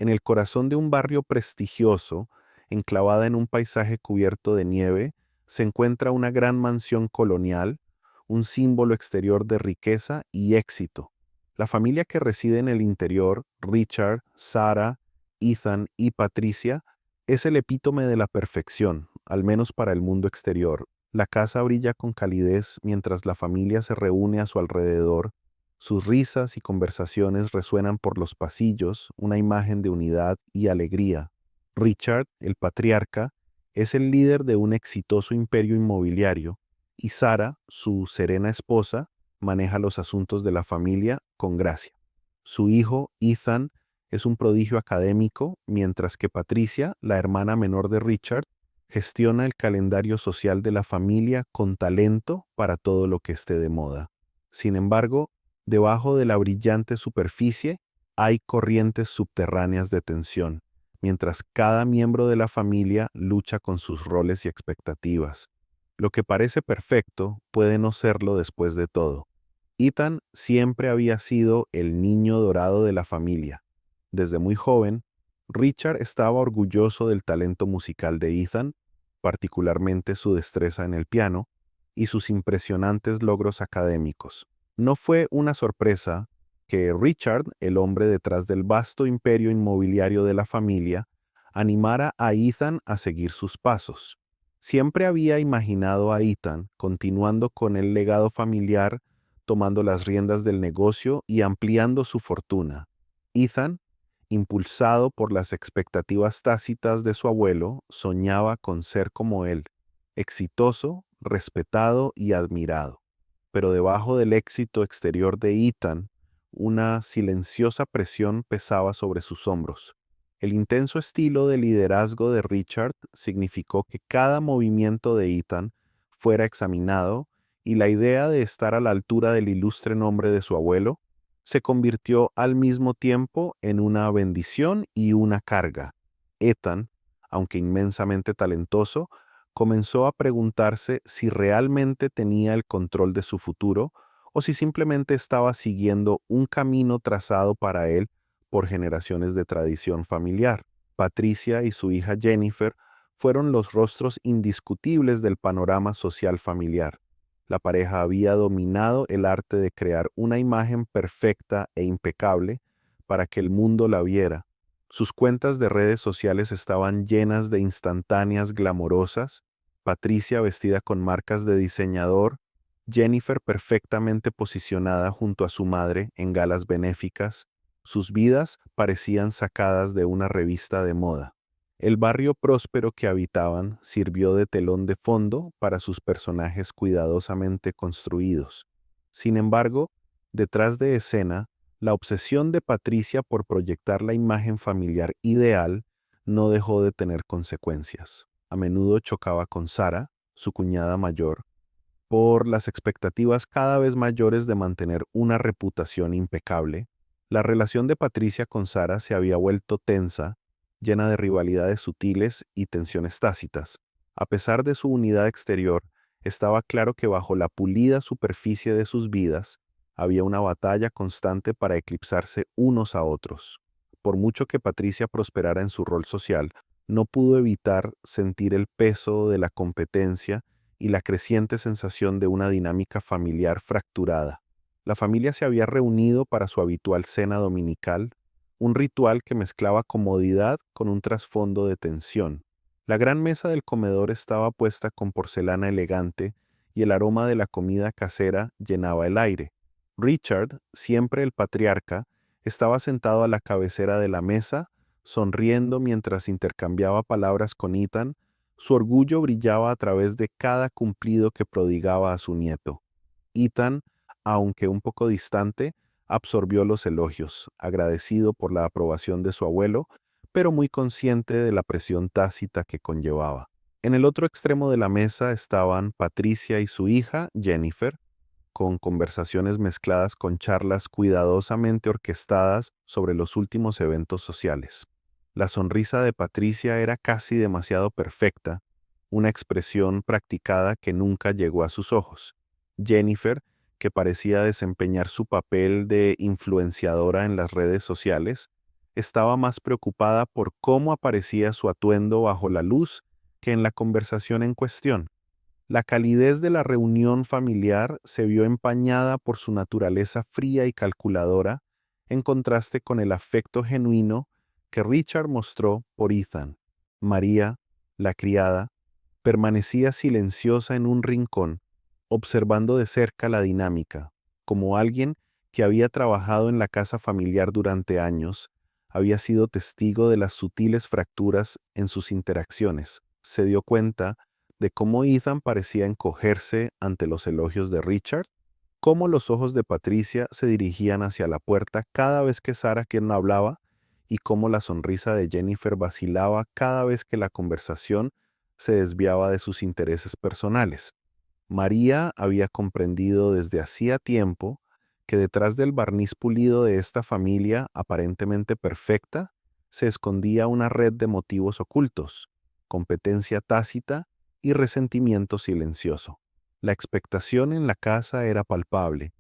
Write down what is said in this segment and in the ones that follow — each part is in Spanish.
En el corazón de un barrio prestigioso, enclavada en un paisaje cubierto de nieve, se encuentra una gran mansión colonial, un símbolo exterior de riqueza y éxito. La familia que reside en el interior, Richard, Sarah, Ethan y Patricia, es el epítome de la perfección, al menos para el mundo exterior. La casa brilla con calidez mientras la familia se reúne a su alrededor. Sus risas y conversaciones resuenan por los pasillos, una imagen de unidad y alegría. Richard, el patriarca, es el líder de un exitoso imperio inmobiliario, y Sarah, su serena esposa, maneja los asuntos de la familia con gracia. Su hijo, Ethan, es un prodigio académico, mientras que Patricia, la hermana menor de Richard, gestiona el calendario social de la familia con talento para todo lo que esté de moda. Sin embargo, debajo de la brillante superficie hay corrientes subterráneas de tensión, mientras cada miembro de la familia lucha con sus roles y expectativas. Lo que parece perfecto puede no serlo después de todo. Ethan siempre había sido el niño dorado de la familia. Desde muy joven, Richard estaba orgulloso del talento musical de Ethan, particularmente su destreza en el piano y sus impresionantes logros académicos. No fue una sorpresa que Richard, el hombre detrás del vasto imperio inmobiliario de la familia, animara a Ethan a seguir sus pasos. Siempre había imaginado a Ethan continuando con el legado familiar, tomando las riendas del negocio y ampliando su fortuna. Ethan, impulsado por las expectativas tácitas de su abuelo, soñaba con ser como él, exitoso, respetado y admirado. Pero debajo del éxito exterior de Ethan, una silenciosa presión pesaba sobre sus hombros. El intenso estilo de liderazgo de Richard significó que cada movimiento de Ethan fuera examinado, y la idea de estar a la altura del ilustre nombre de su abuelo se convirtió al mismo tiempo en una bendición y una carga. Ethan, aunque inmensamente talentoso, comenzó a preguntarse si realmente tenía el control de su futuro o si simplemente estaba siguiendo un camino trazado para él por generaciones de tradición familiar. Patricia y su hija Jennifer fueron los rostros indiscutibles del panorama social familiar. La pareja había dominado el arte de crear una imagen perfecta e impecable para que el mundo la viera. Sus cuentas de redes sociales estaban llenas de instantáneas glamorosas, Patricia vestida con marcas de diseñador, Jennifer perfectamente posicionada junto a su madre en galas benéficas. Sus vidas parecían sacadas de una revista de moda. El barrio próspero que habitaban sirvió de telón de fondo para sus personajes cuidadosamente construidos. Sin embargo, detrás de escena, la obsesión de Patricia por proyectar la imagen familiar ideal no dejó de tener consecuencias. A menudo chocaba con Sara, su cuñada mayor, por las expectativas cada vez mayores de mantener una reputación impecable. La relación de Patricia con Sara se había vuelto tensa, llena de rivalidades sutiles y tensiones tácitas. A pesar de su unidad exterior, estaba claro que bajo la pulida superficie de sus vidas había una batalla constante para eclipsarse unos a otros. Por mucho que Patricia prosperara en su rol social, no pudo evitar sentir el peso de la competencia y la creciente sensación de una dinámica familiar fracturada. La familia se había reunido para su habitual cena dominical, un ritual que mezclaba comodidad con un trasfondo de tensión. La gran mesa del comedor estaba puesta con porcelana elegante y el aroma de la comida casera llenaba el aire. Richard, siempre el patriarca, estaba sentado a la cabecera de la mesa, sonriendo mientras intercambiaba palabras con Ethan. Su orgullo brillaba a través de cada cumplido que prodigaba a su nieto. Ethan, aunque un poco distante, absorbió los elogios, agradecido por la aprobación de su abuelo, pero muy consciente de la presión tácita que conllevaba. En el otro extremo de la mesa estaban Patricia y su hija, Jennifer, con conversaciones mezcladas con charlas cuidadosamente orquestadas sobre los últimos eventos sociales. La sonrisa de Patricia era casi demasiado perfecta, una expresión practicada que nunca llegó a sus ojos. Jennifer, que parecía desempeñar su papel de influenciadora en las redes sociales, estaba más preocupada por cómo aparecía su atuendo bajo la luz que en la conversación en cuestión. La calidez de la reunión familiar se vio empañada por su naturaleza fría y calculadora, en contraste con el afecto genuino que Richard mostró por Ethan. María, la criada, permanecía silenciosa en un rincón, observando de cerca la dinámica, como alguien que había trabajado en la casa familiar durante años, había sido testigo de las sutiles fracturas en sus interacciones. Se dio cuenta de cómo Ethan parecía encogerse ante los elogios de Richard, cómo los ojos de Patricia se dirigían hacia la puerta cada vez que Sarah quien hablaba y cómo la sonrisa de Jennifer vacilaba cada vez que la conversación se desviaba de sus intereses personales. María había comprendido desde hacía tiempo que detrás del barniz pulido de esta familia aparentemente perfecta se escondía una red de motivos ocultos, competencia tácita y resentimiento silencioso. La expectación en la casa era palpable.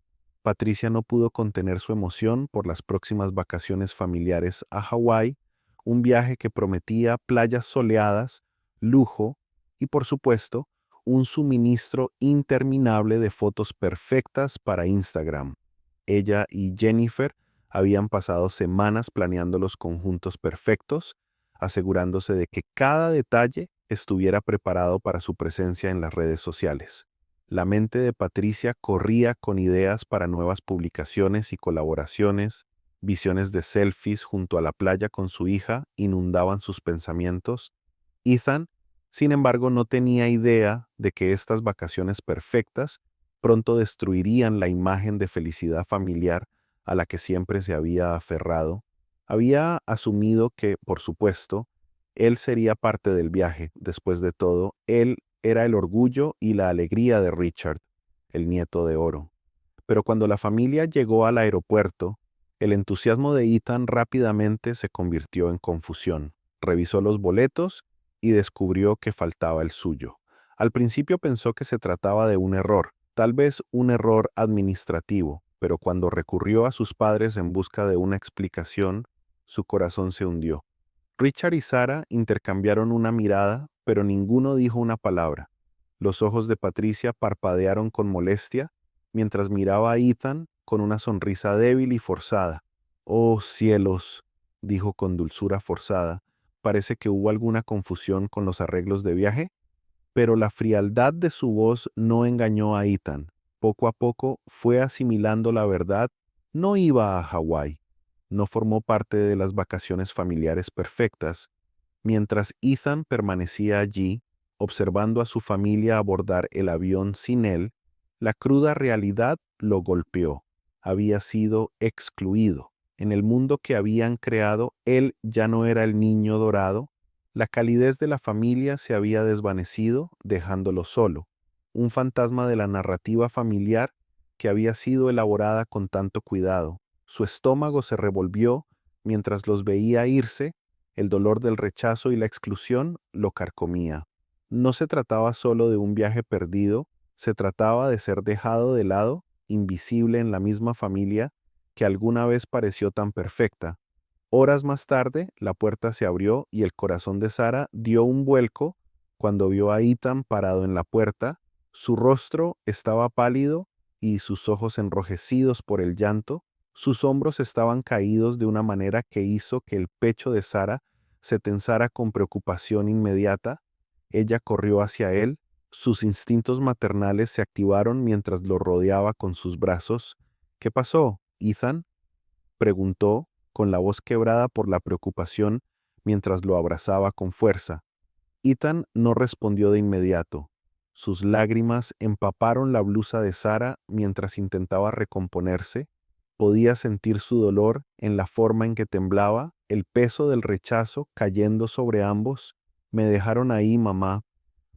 Patricia no pudo contener su emoción por las próximas vacaciones familiares a Hawái, un viaje que prometía playas soleadas, lujo y, por supuesto, un suministro interminable de fotos perfectas para Instagram. Ella y Jennifer habían pasado semanas planeando los conjuntos perfectos, asegurándose de que cada detalle estuviera preparado para su presencia en las redes sociales. La mente de Patricia corría con ideas para nuevas publicaciones y colaboraciones, visiones de selfies junto a la playa con su hija inundaban sus pensamientos. Ethan, sin embargo, no tenía idea de que estas vacaciones perfectas pronto destruirían la imagen de felicidad familiar a la que siempre se había aferrado. Había asumido que, por supuesto, él sería parte del viaje. Después de todo, él era el orgullo y la alegría de Richard, el nieto de oro. Pero cuando la familia llegó al aeropuerto, el entusiasmo de Ethan rápidamente se convirtió en confusión. Revisó los boletos y descubrió que faltaba el suyo. Al principio pensó que se trataba de un error, tal vez un error administrativo, pero cuando recurrió a sus padres en busca de una explicación, su corazón se hundió. Richard y Sarah intercambiaron una mirada, pero ninguno dijo una palabra. Los ojos de Patricia parpadearon con molestia mientras miraba a Ethan con una sonrisa débil y forzada. «Oh, cielos», dijo con dulzura forzada. «Parece que hubo alguna confusión con los arreglos de viaje». Pero la frialdad de su voz no engañó a Ethan. Poco a poco fue asimilando la verdad. No iba a Hawái. No formó parte de las vacaciones familiares perfectas. Mientras Ethan permanecía allí, observando a su familia abordar el avión sin él, la cruda realidad lo golpeó. Había sido excluido. En el mundo que habían creado, él ya no era el niño dorado. La calidez de la familia se había desvanecido, dejándolo solo. Un fantasma de la narrativa familiar que había sido elaborada con tanto cuidado. Su estómago se revolvió mientras los veía irse. El dolor del rechazo y la exclusión lo carcomía. No se trataba solo de un viaje perdido, se trataba de ser dejado de lado, invisible en la misma familia que alguna vez pareció tan perfecta. Horas más tarde, la puerta se abrió y el corazón de Sarah dio un vuelco cuando vio a Ethan parado en la puerta. Su rostro estaba pálido y sus ojos enrojecidos por el llanto. Sus hombros estaban caídos de una manera que hizo que el pecho de Sarah se tensara con preocupación inmediata. Ella corrió hacia él. Sus instintos maternales se activaron mientras lo rodeaba con sus brazos. «¿Qué pasó, Ethan?», preguntó, con la voz quebrada por la preocupación, mientras lo abrazaba con fuerza. Ethan no respondió de inmediato. Sus lágrimas empaparon la blusa de Sarah mientras intentaba recomponerse. Podía sentir su dolor en la forma en que temblaba, el peso del rechazo cayendo sobre ambos. «Me dejaron ahí, mamá.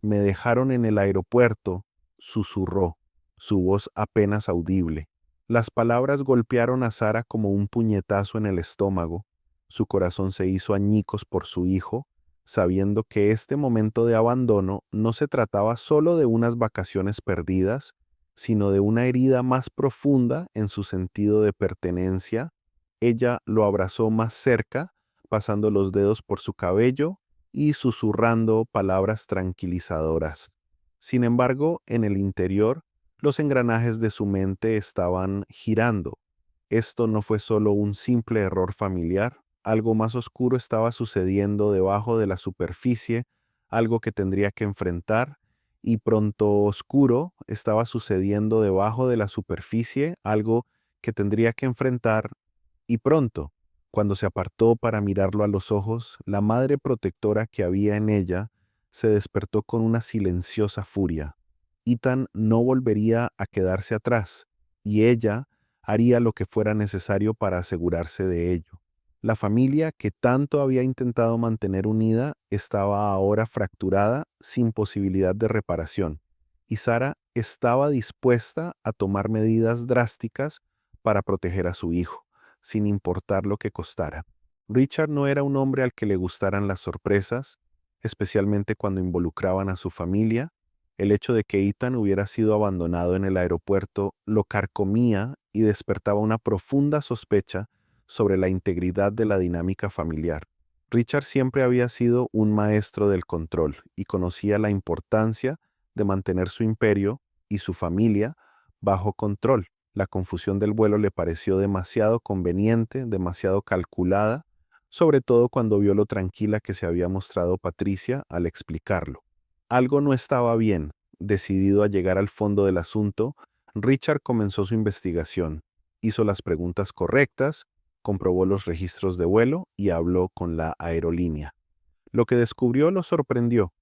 Me dejaron en el aeropuerto», susurró, su voz apenas audible. Las palabras golpearon a Sarah como un puñetazo en el estómago. Su corazón se hizo añicos por su hijo, sabiendo que este momento de abandono no se trataba solo de unas vacaciones perdidas, sino de una herida más profunda en su sentido de pertenencia. ella lo abrazó más cerca, pasando los dedos por su cabello y susurrando palabras tranquilizadoras. Sin embargo, en el interior, los engranajes de su mente estaban girando. Esto no fue solo un simple error familiar, algo más oscuro estaba sucediendo debajo de la superficie, algo que tendría que enfrentar, y pronto oscuro estaba sucediendo debajo de la superficie, algo que tendría que enfrentar, y pronto. Cuando se apartó para mirarlo a los ojos, la madre protectora que había en ella se despertó con una silenciosa furia. Ethan no volvería a quedarse atrás, y ella haría lo que fuera necesario para asegurarse de ello. La familia que tanto había intentado mantener unida estaba ahora fracturada sin posibilidad de reparación, y Sarah estaba dispuesta a tomar medidas drásticas para proteger a su hijo, sin importar lo que costara. Richard no era un hombre al que le gustaran las sorpresas, especialmente cuando involucraban a su familia. El hecho de que Ethan hubiera sido abandonado en el aeropuerto lo carcomía y despertaba una profunda sospecha sobre la integridad de la dinámica familiar. Richard siempre había sido un maestro del control y conocía la importancia de mantener su imperio y su familia bajo control. La confusión del vuelo le pareció demasiado conveniente, demasiado calculada, sobre todo cuando vio lo tranquila que se había mostrado Patricia al explicarlo. Algo no estaba bien. Decidido a llegar al fondo del asunto, Richard comenzó su investigación, hizo las preguntas correctas, comprobó los registros de vuelo y habló con la aerolínea. Lo que descubrió lo sorprendió.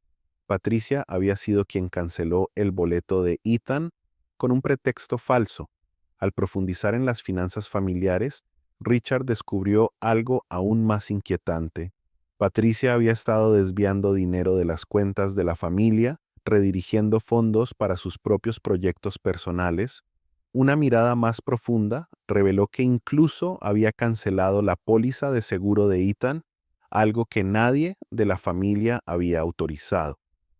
Patricia había sido quien canceló el boleto de Ethan con un pretexto falso. Al profundizar en las finanzas familiares, Richard descubrió algo aún más inquietante. Patricia había estado desviando dinero de las cuentas de la familia, redirigiendo fondos para sus propios proyectos personales. Una mirada más profunda reveló que incluso había cancelado la póliza de seguro de Ethan, algo que nadie de la familia había autorizado.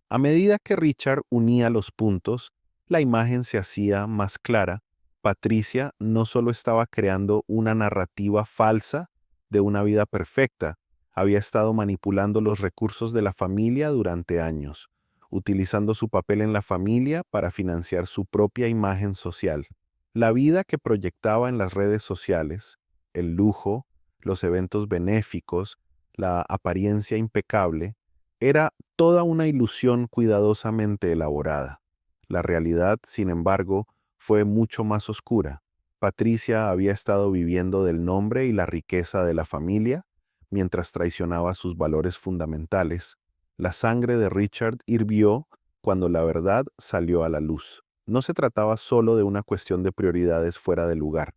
A medida que Richard unía los puntos, la imagen se hacía más clara. Patricia no solo estaba creando una narrativa falsa de una vida perfecta, había estado manipulando los recursos de la familia durante años, utilizando su papel en la familia para financiar su propia imagen social. La vida que proyectaba en las redes sociales, el lujo, los eventos benéficos, la apariencia impecable, era toda una ilusión cuidadosamente elaborada. La realidad, sin embargo, fue mucho más oscura. Patricia había estado viviendo del nombre y la riqueza de la familia, mientras traicionaba sus valores fundamentales. La sangre de Richard hirvió cuando la verdad salió a la luz. No se trataba solo de una cuestión de prioridades fuera de lugar.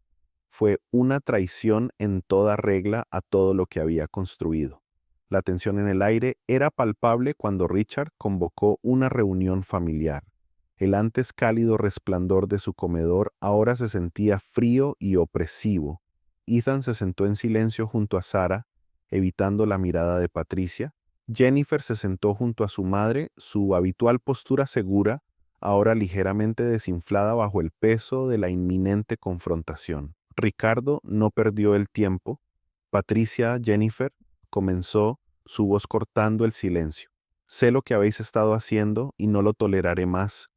Fue una traición en toda regla a todo lo que había construido. La tensión en el aire era palpable cuando Richard convocó una reunión familiar. El antes cálido resplandor de su comedor ahora se sentía frío y opresivo. Ethan se sentó en silencio junto a Sarah, evitando la mirada de Patricia. Jennifer se sentó junto a su madre, su habitual postura segura, ahora ligeramente desinflada bajo el peso de la inminente confrontación. Ricardo no perdió el tiempo. Patricia, Jennifer, comenzó, su voz cortando el silencio. Sé lo que habéis estado haciendo y no lo toleraré más.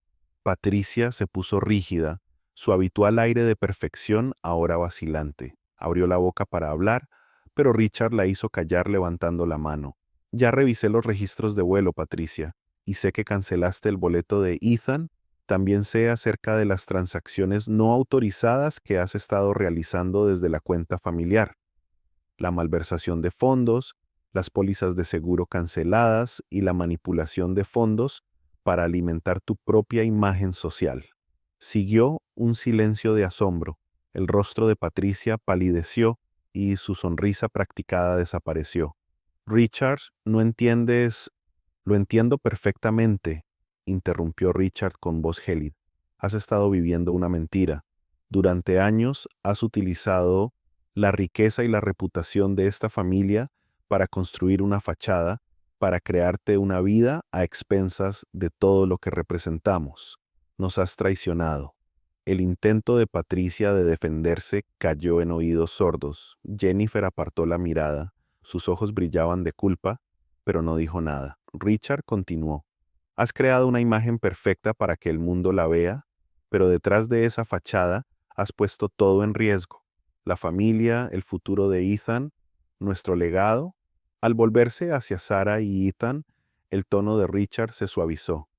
Patricia se puso rígida, su habitual aire de perfección ahora vacilante. Abrió la boca para hablar, pero Richard la hizo callar levantando la mano. Ya revisé los registros de vuelo, Patricia, y sé que cancelaste el boleto de Ethan. También sé acerca de las transacciones no autorizadas que has estado realizando desde la cuenta familiar. La malversación de fondos, las pólizas de seguro canceladas y la manipulación de fondos para alimentar tu propia imagen social. Siguió un silencio de asombro. El rostro de Patricia palideció y su sonrisa practicada desapareció. Richard, no entiendes. Lo entiendo perfectamente, interrumpió Richard con voz gélida. Has estado viviendo una mentira. Durante años has utilizado la riqueza y la reputación de esta familia para construir una fachada, para crearte una vida a expensas de todo lo que representamos. Nos has traicionado. El intento de Patricia de defenderse cayó en oídos sordos. Jennifer apartó la mirada. Sus ojos brillaban de culpa, pero no dijo nada. Richard continuó. Has creado una imagen perfecta para que el mundo la vea, pero detrás de esa fachada has puesto todo en riesgo. La familia, el futuro de Ethan, nuestro legado. Al volverse hacia Sarah y Ethan, el tono de Richard se suavizó.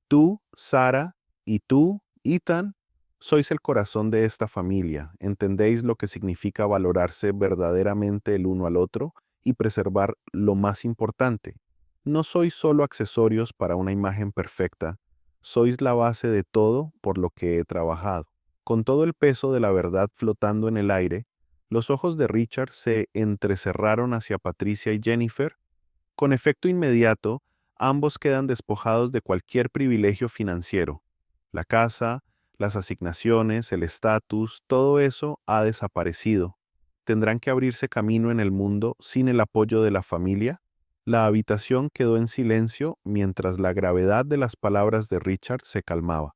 Tú, Sarah, y tú, Ethan, sois el corazón de esta familia. ¿Entendéis lo que significa valorarse verdaderamente el uno al otro y preservar lo más importante? No sois solo accesorios para una imagen perfecta, sois la base de todo por lo que he trabajado. Con todo el peso de la verdad flotando en el aire, los ojos de Richard se entrecerraron hacia Patricia y Jennifer. Con efecto inmediato, ambos quedan despojados de cualquier privilegio financiero. La casa, las asignaciones, el estatus, todo eso ha desaparecido. ¿Tendrán que abrirse camino en el mundo sin el apoyo de la familia? La habitación quedó en silencio mientras la gravedad de las palabras de Richard se calmaba.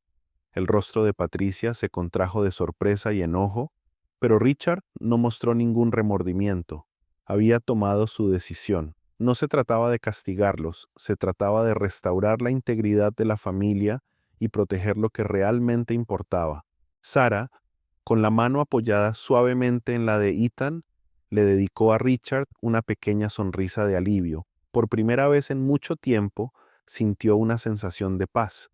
El rostro de Patricia se contrajo de sorpresa y enojo, pero Richard no mostró ningún remordimiento. Había tomado su decisión. No se trataba de castigarlos, se trataba de restaurar la integridad de la familia y proteger lo que realmente importaba. Sarah, con la mano apoyada suavemente en la de Ethan, le dedicó a Richard una pequeña sonrisa de alivio. Por primera vez en mucho tiempo, sintió una sensación de paz.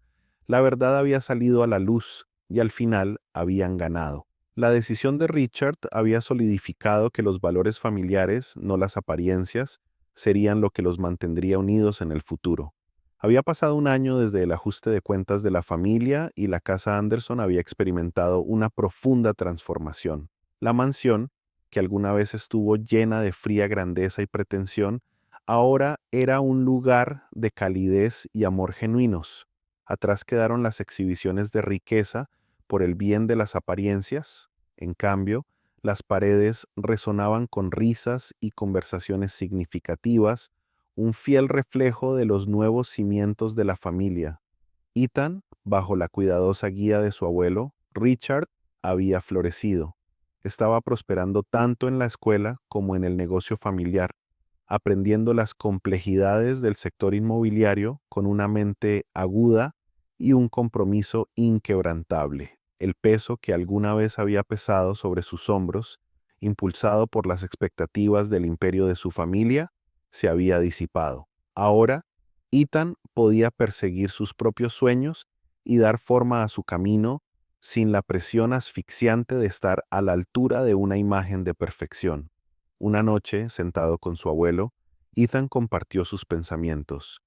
La verdad había salido a la luz y al final habían ganado. La decisión de Richard había solidificado que los valores familiares, no las apariencias, serían lo que los mantendría unidos en el futuro. Había pasado un año desde el ajuste de cuentas de la familia y la casa Anderson había experimentado una profunda transformación. La mansión, que alguna vez estuvo llena de fría grandeza y pretensión, ahora era un lugar de calidez y amor genuinos. Atrás quedaron las exhibiciones de riqueza por el bien de las apariencias. En cambio, las paredes resonaban con risas y conversaciones significativas, un fiel reflejo de los nuevos cimientos de la familia. Ethan, bajo la cuidadosa guía de su abuelo, Richard, había florecido. Estaba prosperando tanto en la escuela como en el negocio familiar, aprendiendo las complejidades del sector inmobiliario con una mente aguda y un compromiso inquebrantable. El peso que alguna vez había pesado sobre sus hombros, impulsado por las expectativas del imperio de su familia, se había disipado. Ahora, Ethan podía perseguir sus propios sueños y dar forma a su camino sin la presión asfixiante de estar a la altura de una imagen de perfección. Una noche, sentado con su abuelo, Ethan compartió sus pensamientos.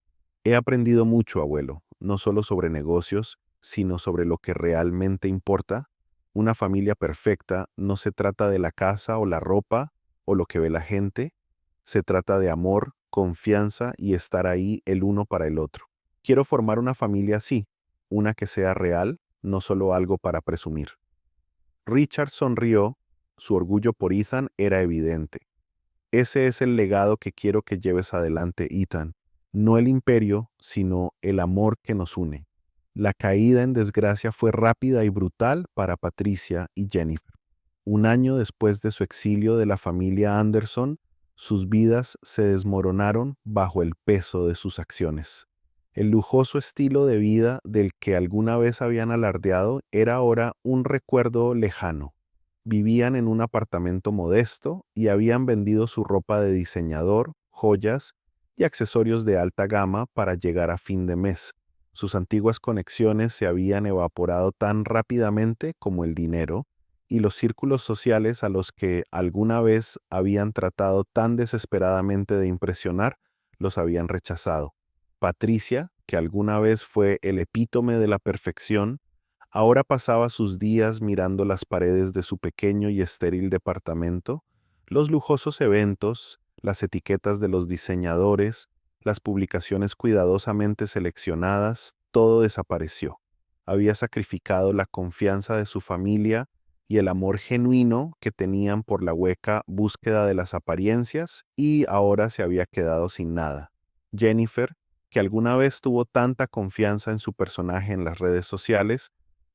He aprendido mucho, abuelo, no solo sobre negocios, sino sobre lo que realmente importa. Una familia perfecta no se trata de la casa o la ropa o lo que ve la gente, se trata de amor, confianza y estar ahí el uno para el otro. Quiero formar una familia así, una que sea real, no solo algo para presumir. Richard sonrió, su orgullo por Ethan era evidente. Ese es el legado que quiero que lleves adelante, Ethan. No el imperio, sino el amor que nos une. La caída en desgracia fue rápida y brutal para Patricia y Jennifer. Un año después de su exilio de la familia Anderson, sus vidas se desmoronaron bajo el peso de sus acciones. El lujoso estilo de vida del que alguna vez habían alardeado era ahora un recuerdo lejano. Vivían en un apartamento modesto y habían vendido su ropa de diseñador, joyas y accesorios de alta gama para llegar a fin de mes. Sus antiguas conexiones se habían evaporado tan rápidamente como el dinero, y los círculos sociales a los que alguna vez habían tratado tan desesperadamente de impresionar los habían rechazado. Patricia, que alguna vez fue el epítome de la perfección, ahora pasaba sus días mirando las paredes de su pequeño y estéril departamento, los lujosos eventos, las etiquetas de los diseñadores, las publicaciones cuidadosamente seleccionadas, todo desapareció. Había sacrificado la confianza de su familia y el amor genuino que tenían por la hueca búsqueda de las apariencias y ahora se había quedado sin nada. Jennifer, que alguna vez tuvo tanta confianza en su personaje en las redes sociales,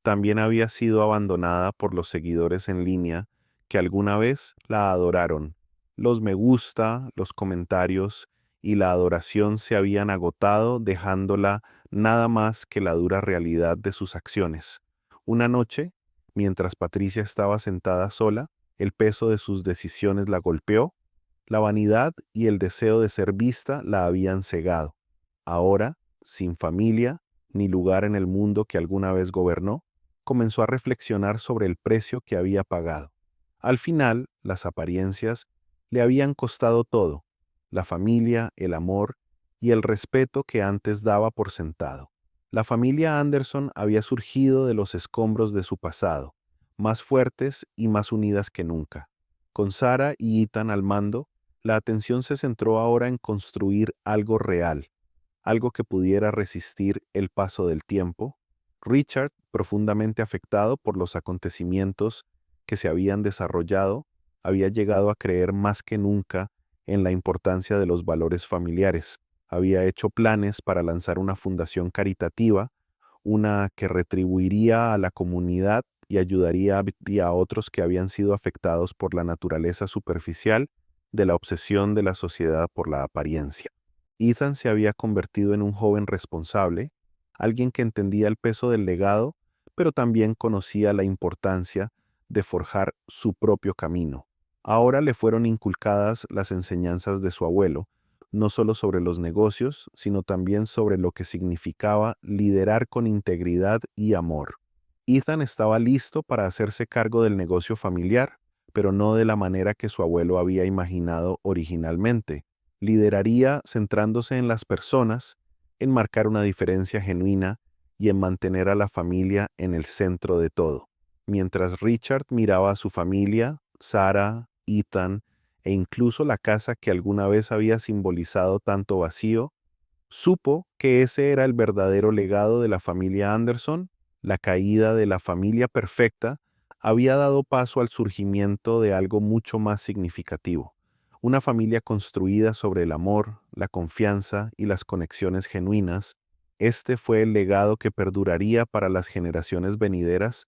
también había sido abandonada por los seguidores en línea que alguna vez la adoraron. Los me gusta, los comentarios y la adoración se habían agotado, dejándola nada más que la dura realidad de sus acciones. Una noche, mientras Patricia estaba sentada sola, el peso de sus decisiones la golpeó. La vanidad y el deseo de ser vista la habían cegado. Ahora, sin familia ni lugar en el mundo que alguna vez gobernó, comenzó a reflexionar sobre el precio que había pagado. Al final, las apariencias le habían costado todo: la familia, el amor y el respeto que antes daba por sentado. La familia Anderson había surgido de los escombros de su pasado, más fuertes y más unidas que nunca. Con Sarah y Ethan al mando, la atención se centró ahora en construir algo real, algo que pudiera resistir el paso del tiempo. Richard, profundamente afectado por los acontecimientos que se habían desarrollado, había llegado a creer más que nunca en la importancia de los valores familiares. Había hecho planes para lanzar una fundación caritativa, una que retribuiría a la comunidad y ayudaría a otros que habían sido afectados por la naturaleza superficial de la obsesión de la sociedad por la apariencia. Ethan se había convertido en un joven responsable, alguien que entendía el peso del legado, pero también conocía la importancia de forjar su propio camino. Ahora le fueron inculcadas las enseñanzas de su abuelo, no solo sobre los negocios, sino también sobre lo que significaba liderar con integridad y amor. Ethan estaba listo para hacerse cargo del negocio familiar, pero no de la manera que su abuelo había imaginado originalmente. Lideraría centrándose en las personas, en marcar una diferencia genuina y en mantener a la familia en el centro de todo. Mientras Richard miraba a su familia, Sarah, Ethan e incluso la casa que alguna vez había simbolizado tanto vacío, supo que ese era el verdadero legado de la familia Anderson. La caída de la familia perfecta había dado paso al surgimiento de algo mucho más significativo: una familia construida sobre el amor, la confianza y las conexiones genuinas. Este fue el legado que perduraría para las generaciones venideras